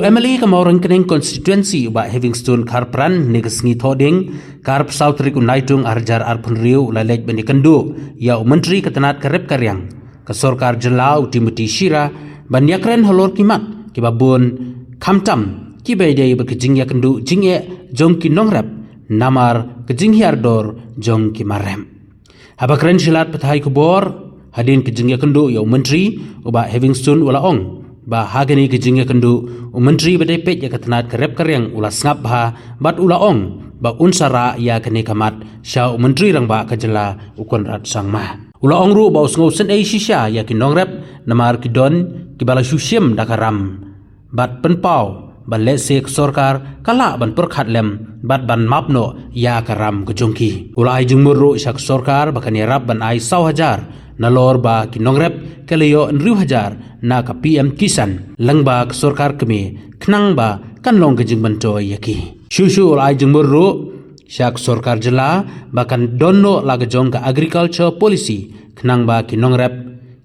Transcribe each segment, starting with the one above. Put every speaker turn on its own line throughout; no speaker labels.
Emily kamauran kening konstituensi uba Havingstone karpran negesngi thoding karp South Rik unaitung arjar arpun riu lalej bani kendu ya menteri ketenat karep karyang kesorkar jelau Timothy Shira banyakren holor kimat kibabun kamtam kibaidai berkejing ya kendu jingye jong kinongrap namar kejing hiardor jong kimarem habakren silat petai kubor hadin kejing ya kendu ya menteri uba Havingstone ulaong ba hagani kejingya kendu menteri badai pet ya ketenat karep karyang ula sngap ba bat ula ong ba unsara ya kene kamat sya menteri rang ba kajela ukon rat sangma ula ong ru ba usngau sen ai shisha ya kinong rep namar kidon kibala shushim dakaram bat penpau ba lese sorkar kala ban perkhat lem bat ban mapno ya karam kejongki ula ai jungmur syak sorkar bakani rap ban ai 100,000 nalor ba kinongrep kalayo 1,000 na ka PM Kisan langba ka sorkar kami knang ba kanlong kejing banto yaki shushu ai jengmur ru syak sorkar jela bakan donno laga jong ka agriculture policy knang ba kinongrep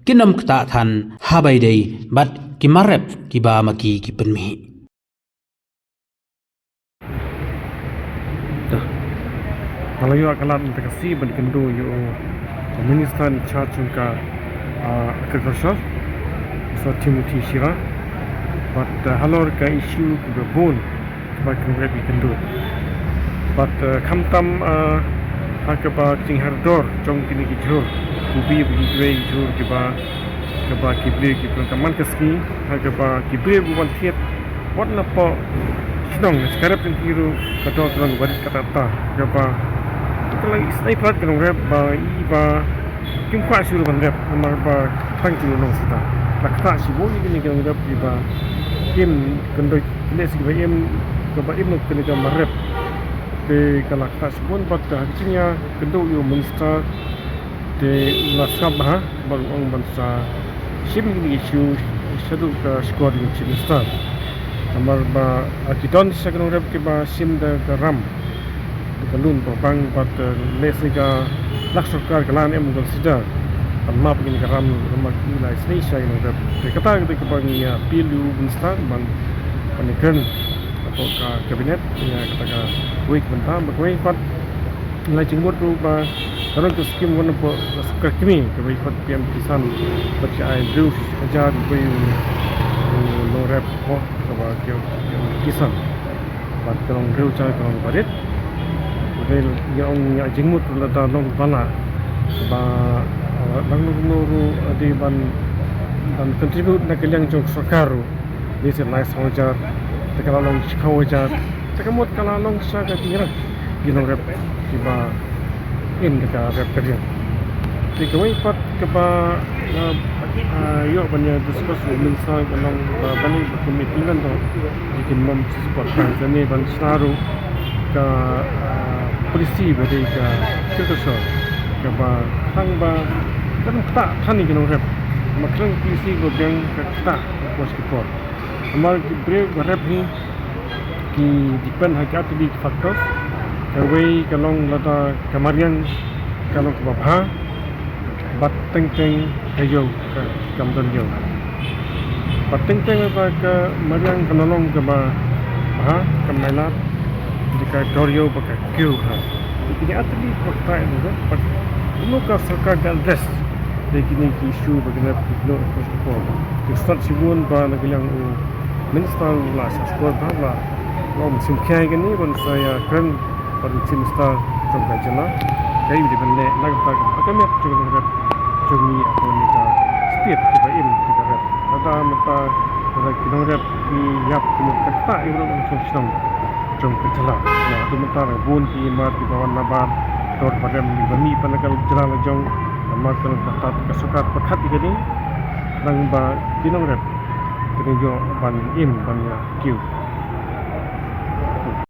kinam kta than habai dei bat kimarep kiba maki kipenmi
kalau yo akalan terkasi berkendu yo Minister in charge of agriculture, so Timothy Shira. But halor ka issue the bone, but we can do. But kamtam hakaba ting hardor jong kini kijur, kubi bigi kijur kiba kibre kaman kaski hakaba kibre bukan tiat. What na po sinong sekarang pentiru kadang kadang baris kata kiba kalau istai plat kan rap ba iba kim kwa suru ban rap mar ba tang tu nong sita lakta si bo ni kan rap iba kim kan do les iba em ko ba em kan kan mar rap de kalakta si bon bat haknya kan do yo minister de lasab ha ba ong ban sa sim ni issue sadu ka squad ni minister amar ba akidon sa kan rap ke ba sim da ram kalun pang bat lesika laksokar kalan em consider amma begini karam rumah ila Indonesia ini de kata ke bang ya pilu instan ban panikan atau kabinet ya kata week bentar bakwe pat nilai jengmut tu ba kalau tu skim wana po sukar kimi ke week pat PM Kisan baca ai dru ajarไปlo rap po ba ke Kisan bat kalau dru cai kalau barit yang jengmut lada long bana ba lang nuru di ban contribute na kaliang jong sarkaru di sini sahaja kalau long sahaja tekamut kalau long sahaja kira ginong rep kiba in dekat rep kerja di kawai pat keba yo banyak diskus mensa long bani pemikiran tu di kimam support kan jadi ban saru ke polisi bagi ke kerja ke ba tang ba kan tak tani ke rep maklang polisi godeng ke tak pos kepor amal bre rep ni ki depend hakat di faktor terway kalong lata kamarian kalong ke bapa bat teng ayo ke kamdon yo bat teng ba ke marian kalong ke ba ha kamailat jika Dorio pakai Q ini atli fakta itu kan muka sarkar dan des begini isu bagaimana itu protokol start sibun ba nagilang minister la skor ba la musim kaya gini pun saya kan pada minister coba jela kayak di bende nagta kami coba jogi apa ni ka state kita ini kita rap ada mata pada kita rap di yap kata itu langsung sistem jong kecela nah tu mentar bun ki mat di bawah nabar tor pada bami panakal jela jong amar kalau kata kesukat perhat ini nang ba kinong rep kini jo ban im ban ya kiu